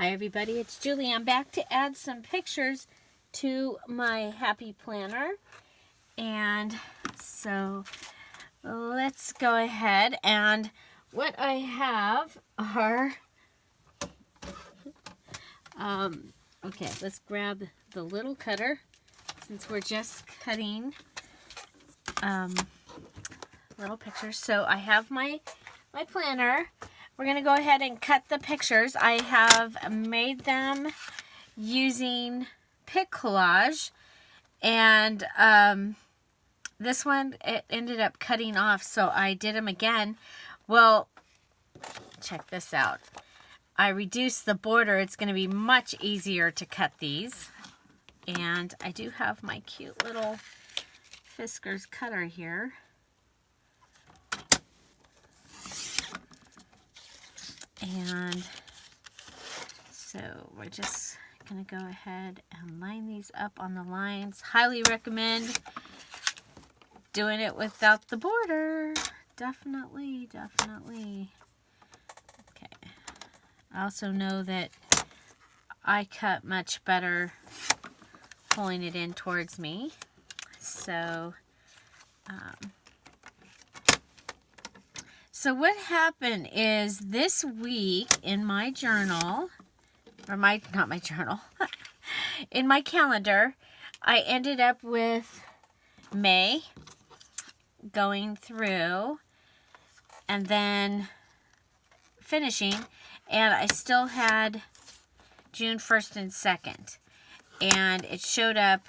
Hi everybody, it's Julie. I'm back to add some pictures to my happy planner. And so let's go ahead, and what I have are, okay, let's grab the little cutter since we're just cutting little pictures. So I have my planner. We're going to go ahead and cut the pictures. I have made them using pic collage, and this one, it ended up cutting off, so I did them again. Well, check this out. I reduced the border. It's going to be much easier to cut these. And I do have my cute little Fiskars cutter here. And so we're just going to go ahead and line these up on the lines. Highly recommend doing it without the border. Definitely. Okay. I also know that I cut much better pulling it in towards me. So, so what happened is this week in my journal, or not my journal, in my calendar, I ended up with May going through and then finishing, and I still had June 1st and 2nd, and it showed up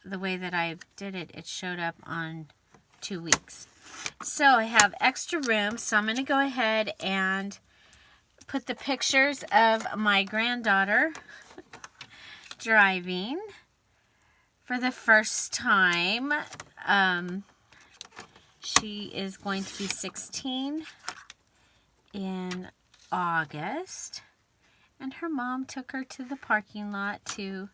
the way that I did it. It showed up on 2 weeks. So I have extra room, so I'm going to go ahead and put the pictures of my granddaughter driving for the first time. She is going to be 16 in August, and her mom took her to the parking lot to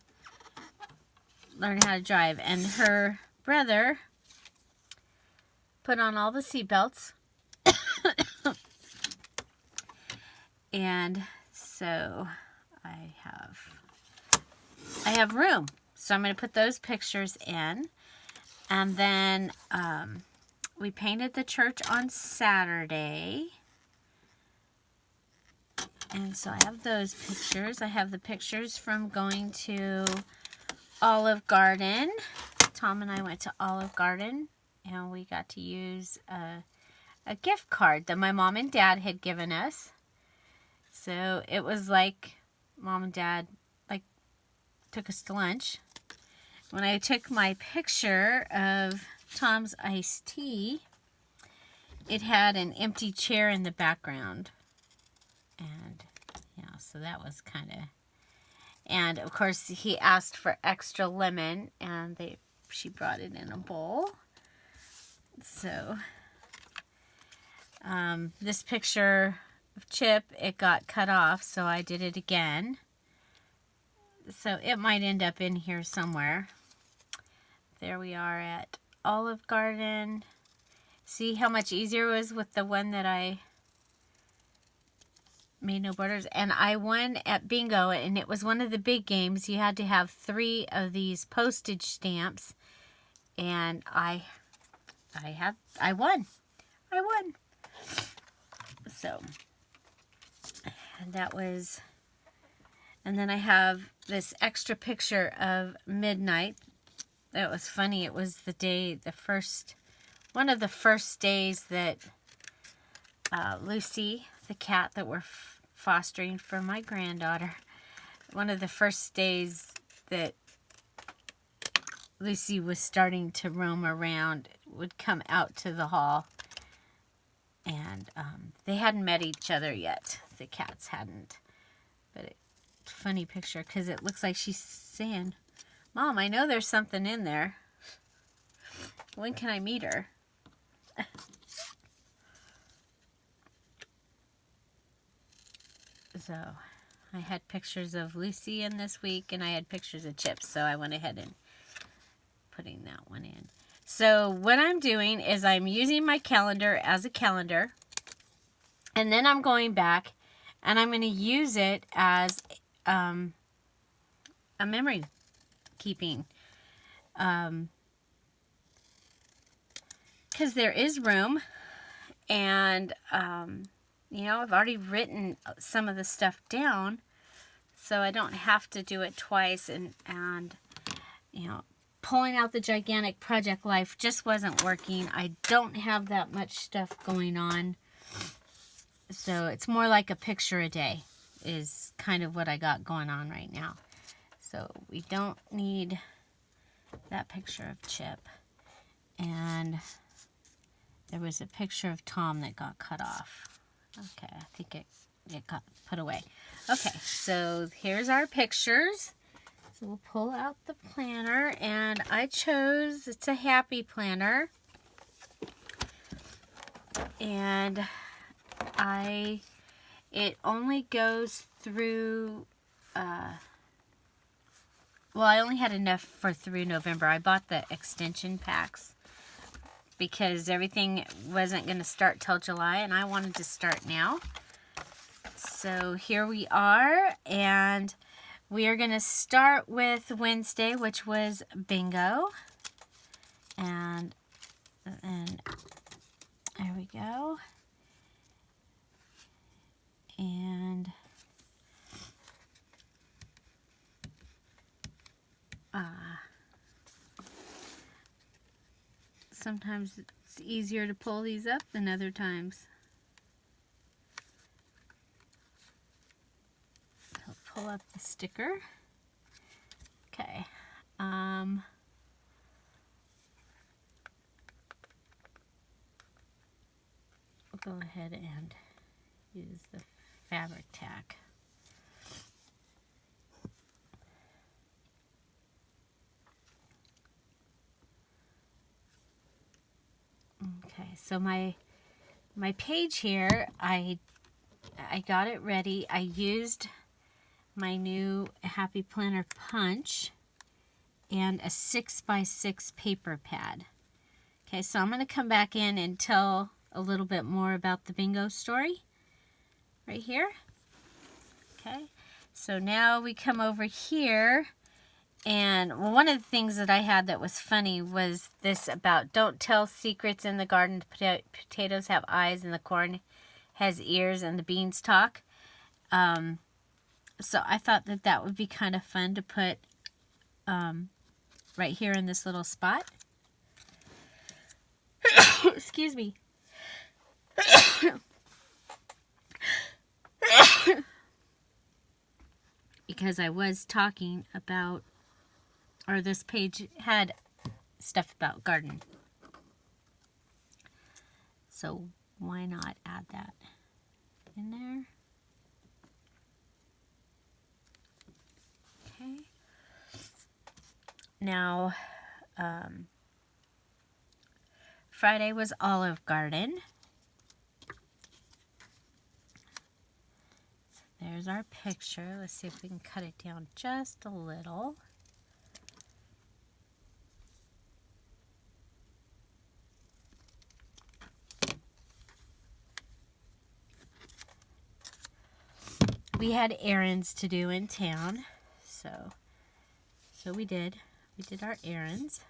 learn how to drive, and her brother put on all the seatbelts. And so I have room, so I'm going to put those pictures in. And then we painted the church on Saturday, and so I have those pictures. I have the pictures from going to Olive Garden. Tom and I went to Olive Garden, and we got to use a gift card that my mom and dad had given us. So it was like mom and dad took us to lunch. When I took my picture of Tom's iced tea, it had an empty chair in the background. And yeah, so that was kind of... And of course he asked for extra lemon, and she brought it in a bowl. So this picture of Chip, it got cut off, so I did it again. So it might end up in here somewhere. There we are at Olive Garden. See how much easier it was with the one that I made no borders? And I won at bingo, and it was one of the big games. You had to have 3 of these postage stamps, and I won. So, and that was, and then I have this extra picture of midnight. That was funny. It was one of the first days that Lucy, the cat that we're fostering for my granddaughter, one of the first days that Lucy was starting to roam around, would come out to the hall. And they hadn't met each other yet. The cats hadn't. But it's a funny picture because it looks like she's saying, "Mom, I know there's something in there. When can I meet her?" So I had pictures of Lucy in this week, and I had pictures of Chips, so I went ahead and putting that one in. So what I'm doing is I'm using my calendar as a calendar, and then I'm going back And I'm going to use it as a memory keeping. Because there is room, and you know, I've already written some of the stuff down, so I don't have to do it twice. And you know, pulling out the gigantic project life just wasn't working. I don't have that much stuff going on, so it's more like a picture a day is kind of what I got going on right now. So we don't need that picture of Chip. And there was a picture of Tom that got cut off. Okay, I think it got put away. Okay, so here's our pictures. So we'll pull out the planner, and I chose, it's a happy planner. And it only goes through, well, I only had enough for through November. I bought the extension packs because everything wasn't going to start till July, and I wanted to start now. So here we are, and we are going to start with Wednesday, which was bingo. And there we go. And sometimes it's easier to pull these up than other times. So pull up the sticker. Okay. We'll go ahead and use the fabric tack. Okay, so my page here, I got it ready. I used my new Happy Planner punch and a 6x6 paper pad. Okay, so I'm going to come back in and tell a little bit more about the bingo story right here. Okay, so now we come over here. And one of the things that I had that was funny was this about don't tell secrets in the garden. Potatoes have eyes and the corn has ears and the beans talk. So I thought that that would be kind of fun to put right here in this little spot. Excuse me. Because I was talking about, or this page had stuff about garden. So why not add that in there? Okay. Now, Friday was Olive Garden. So there's our picture. Let's see if we can cut it down just a little. We had errands to do in town, so we did. We did our errands.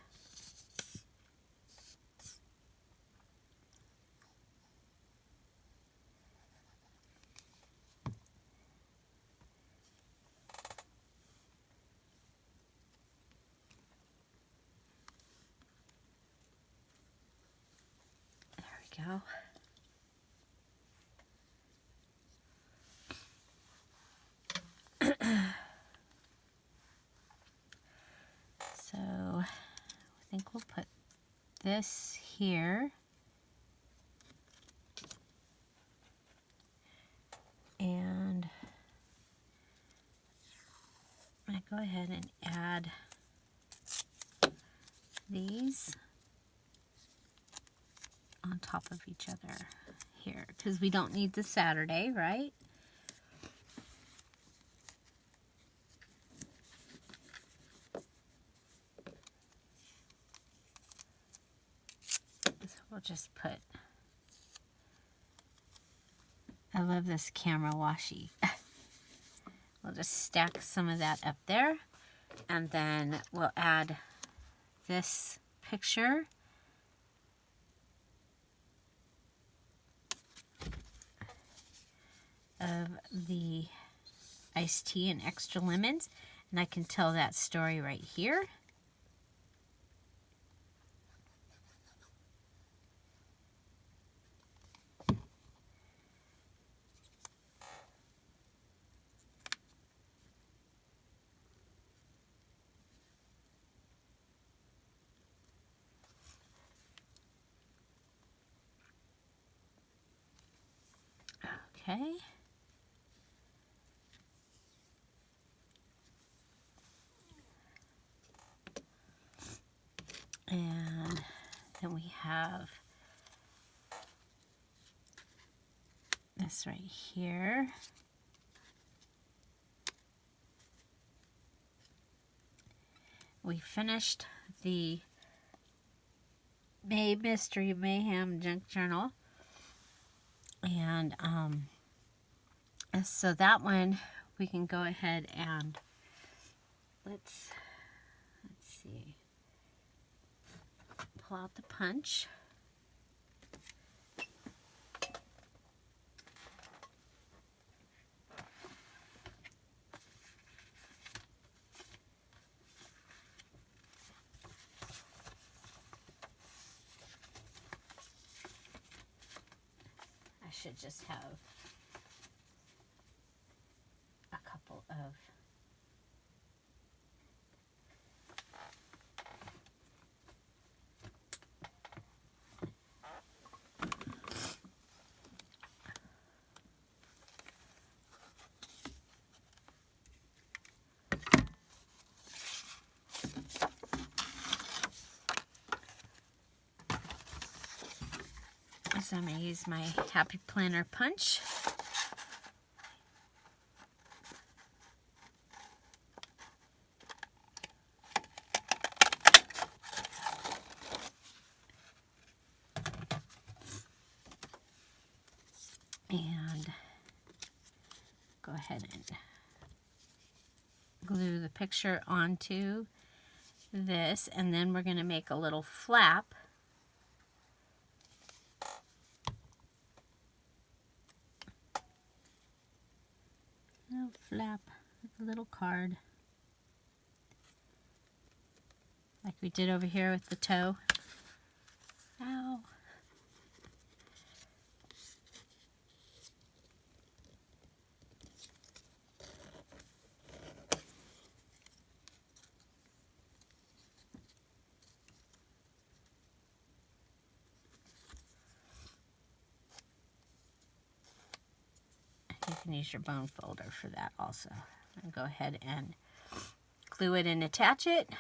There we go. So I think we'll put this here. And I'm going to go ahead and add these on top of each other here because we don't need the Saturday, right? So we'll just put I love this camera washi. We'll just stack some of that up there. And then we'll add this picture. Of the iced tea and extra lemons. And I can tell that story right here. Okay. And then we have this right here. We finished the May Mystery Mayhem Junk Journal. And so that one we can go ahead and let's see. Pull out the punch. I should just have a couple of so I'm going to use my Happy Planner punch. And go ahead and glue the picture onto this, and then we're going to make a little flap. Little flap with a little card, like we did over here with the toe. Ow. You can use your bone folder for that also. And go ahead and glue it and attach it.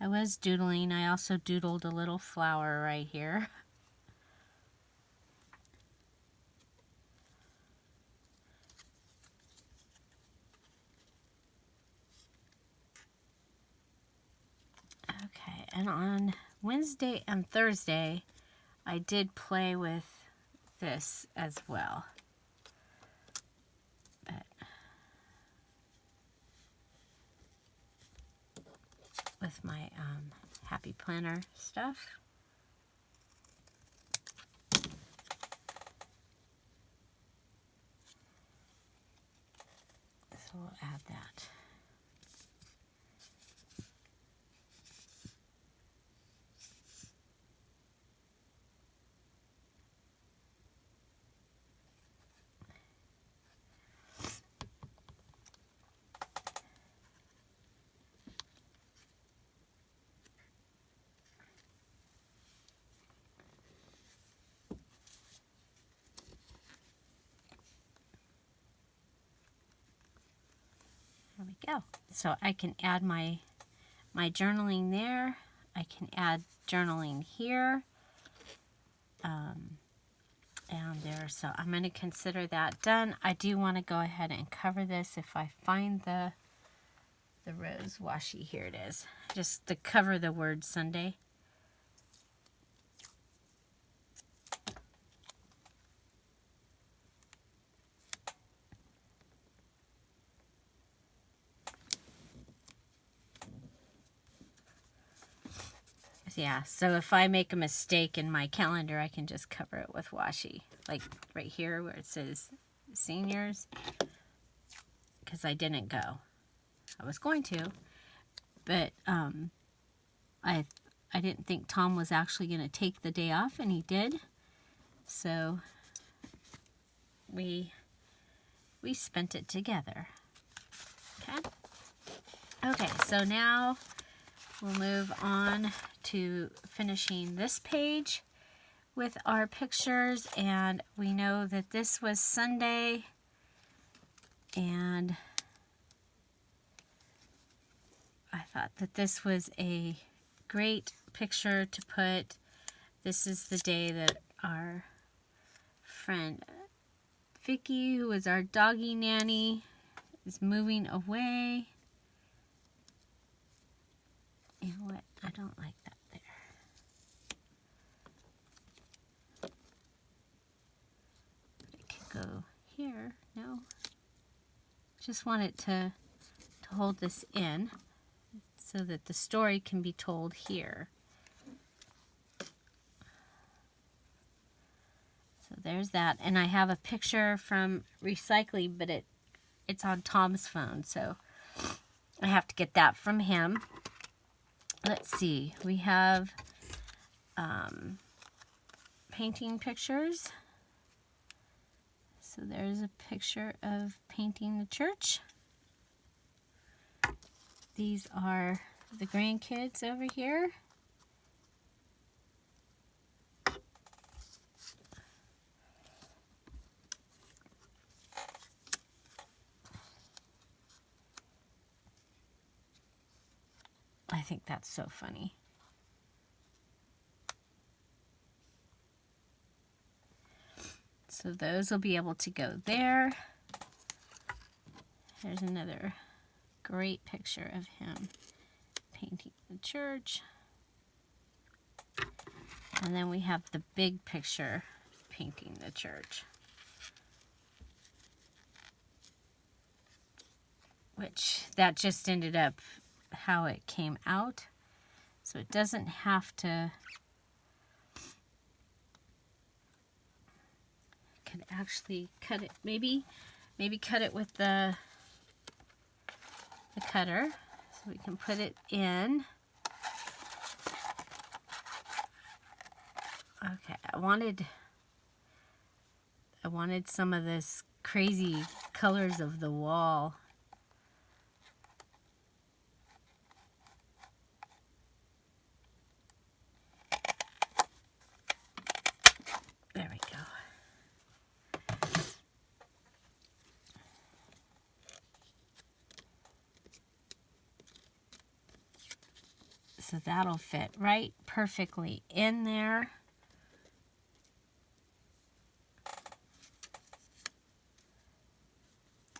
I was doodling. I also doodled a little flower right here. Okay, and on Wednesday and Thursday, I did play with this as well. But with my Happy Planner stuff. So we'll add that. There we go. So I can add my journaling there. I can add journaling here. And there. So I'm going to consider that done. I do want to go ahead and cover this if I find the rose washi. Here it is. Just to cover the word Sunday. Yeah, so if I make a mistake in my calendar, I can just cover it with washi. Like right here where it says seniors, because I didn't go. I was going to, but I didn't think Tom was actually going to take the day off, and he did. So we spent it together. Okay. Okay, so now we'll move on to finishing this page with our pictures, and we know that this was Sunday, and I thought that this was a great picture to put. This is the day that our friend Vicky, who was our doggy nanny, is moving away. And what? I don't like that there. It could go here. No. Just want it to hold this in so that the story can be told here. So there's that. And I have a picture from recycling, but it's on Tom's phone, so I have to get that from him. Let's see. We have painting pictures. So there's a picture of painting the church. These are the grandkids over here. I think that's so funny. So those will be able to go there. There's another great picture of him painting the church. And then we have the big picture painting the church, which that just ended up how it came out. So it doesn't have to, could actually cut it, maybe cut it with the cutter so we can put it in. Okay, I wanted some of this crazy colors of the wall. There we go. So that'll fit right perfectly in there.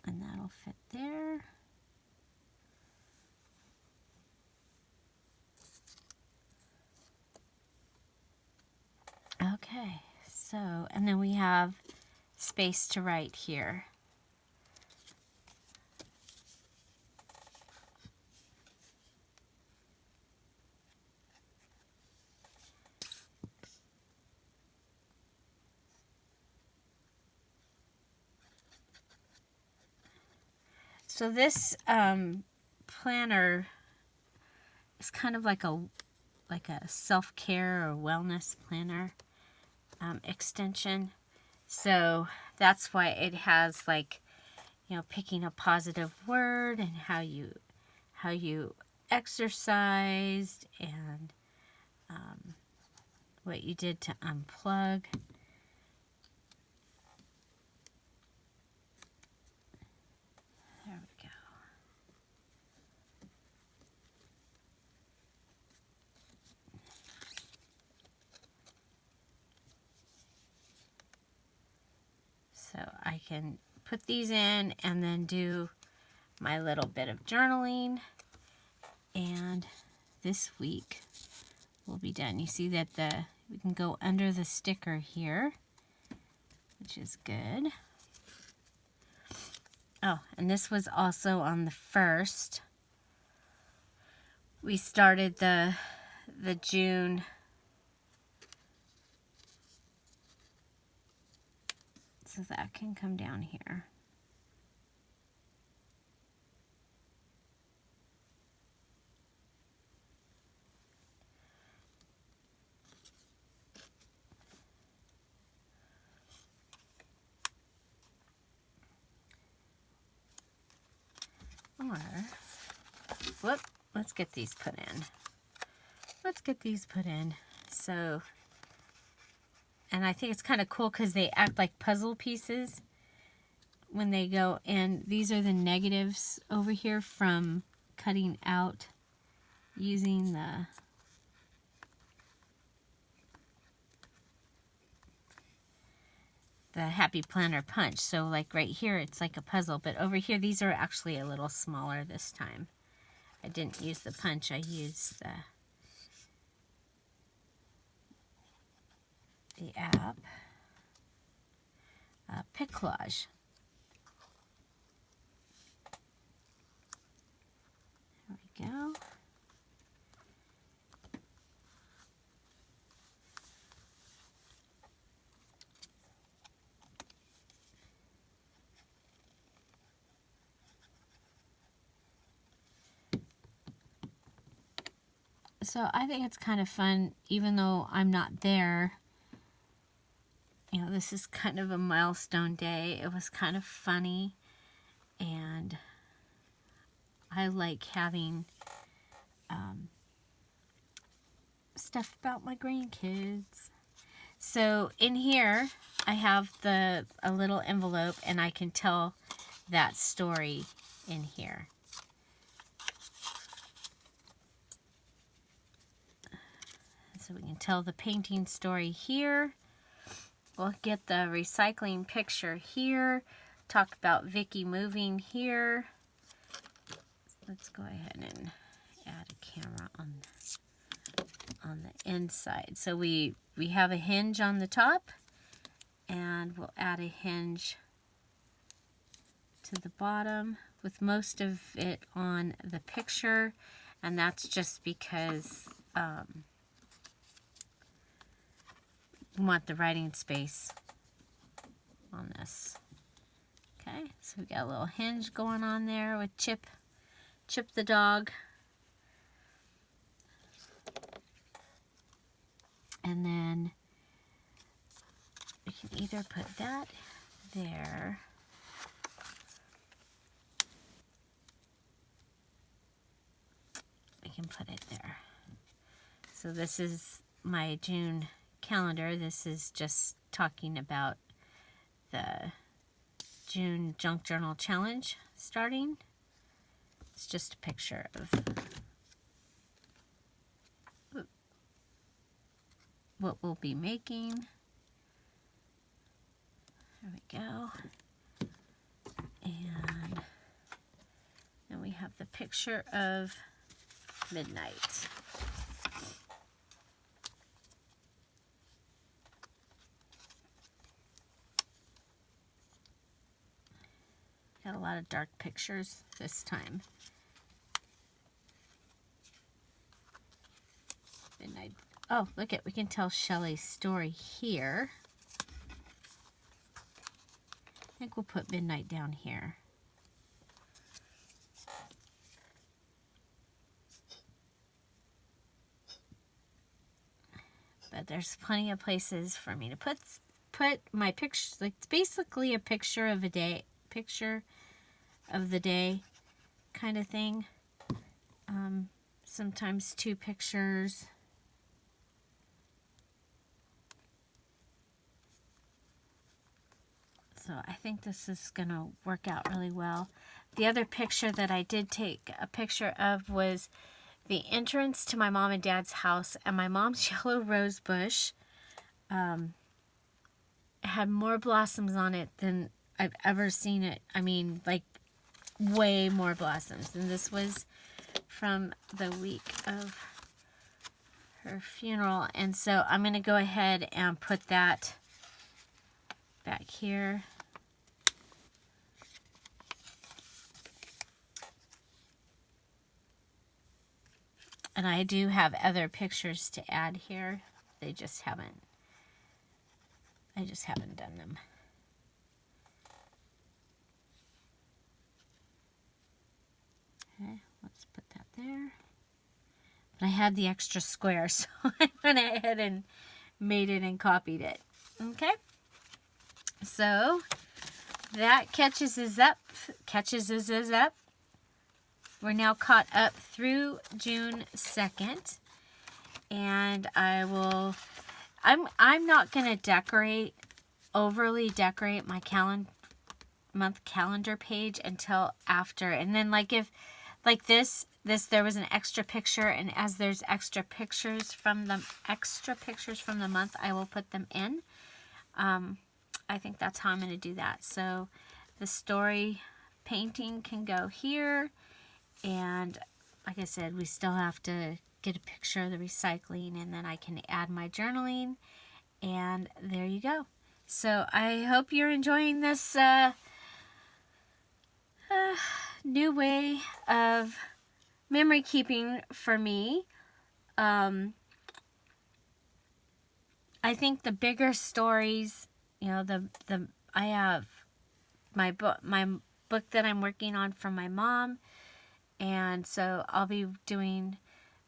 And that'll fit there. Okay, so, and then we have space to write here. So this planner is kind of like a self-care or wellness planner extension. So that's why it has, like, you know, picking a positive word and how you exercised and what you did to unplug. There we go. So I can put these in and then do my little bit of journaling. And this week will be done. You see that we can go under the sticker here, which is good. Oh, and this was also on the 1st. We started the the June so that can come down here. Or, whoop, let's get these put in. Let's get these put in. So, and I think it's kind of cool because they act like puzzle pieces when they go in. These are the negatives over here from cutting out using the Happy Planner punch. So like right here, it's like a puzzle, but over here, these are actually a little smaller this time. I didn't use the punch, I used the app, Pick Collage. There we go. So I think it's kind of fun, even though I'm not there. You know, this is kind of a milestone day. It was kind of funny, and I like having stuff about my grandkids. So in here, I have a little envelope, and I can tell that story in here. So we can tell the painting story here. We'll get the recycling picture here. Talk about Vicky moving here. Let's go ahead and add a camera on the inside. So we have a hinge on the top, and we'll add a hinge to the bottom with most of it on the picture, and that's just because we want the writing space on this. Okay, so we got a little hinge going on there with Chip the dog. And then we can either put that there. We can put it there. So this is my June calendar. This is just talking about the June Junk Journal Challenge starting. It's just a picture of what we'll be making. There we go. And then we have the picture of midnight. Got a lot of dark pictures this time. Midnight. Oh, look at, we can tell Shelley's story here. I think we'll put midnight down here. But there's plenty of places for me to put my pictures. Like, it's basically a picture of a day, picture of the day kind of thing. Sometimes two pictures. So I think this is going to work out really well. The other picture that I did take a picture of was the entrance to my mom and dad's house, and my mom's yellow rose bush had more blossoms on it than I've ever seen it. I mean, like, way more blossoms. And this was from the week of her funeral. And so I'm going to go ahead and put that back here. And And I do have other pictures to add here. I just haven't done them. Okay, let's put that there. But I had the extra square, so I went ahead and made it and copied it. Okay, so that catches us up. We're now caught up through June 2nd, and I'm not gonna overly decorate my month calendar page until after. And then if this there was an extra picture, and as there's extra pictures from the month, I will put them in. I think that's how I'm going to do that. So the story painting can go here, and like I said, we still have to get a picture of the recycling, and then I can add my journaling, and there you go. So I hope you're enjoying this new way of memory keeping for me. I think the bigger stories, I have my book that I'm working on for my mom, and so I'll be doing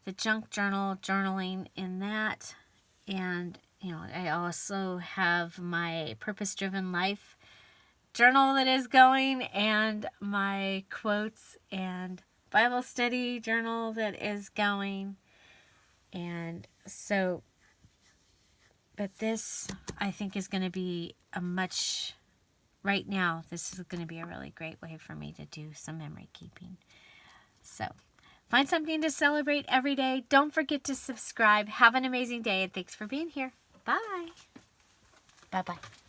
the junk journaling in that. And I also have my purpose-driven life journal that is going, and my quotes and Bible study journal that is going. And so, but this, I think, is going to be right now, this is going to be a really great way for me to do some memory keeping. So, find something to celebrate every day. Don't forget to subscribe. Have an amazing day, and thanks for being here. Bye. Bye-bye.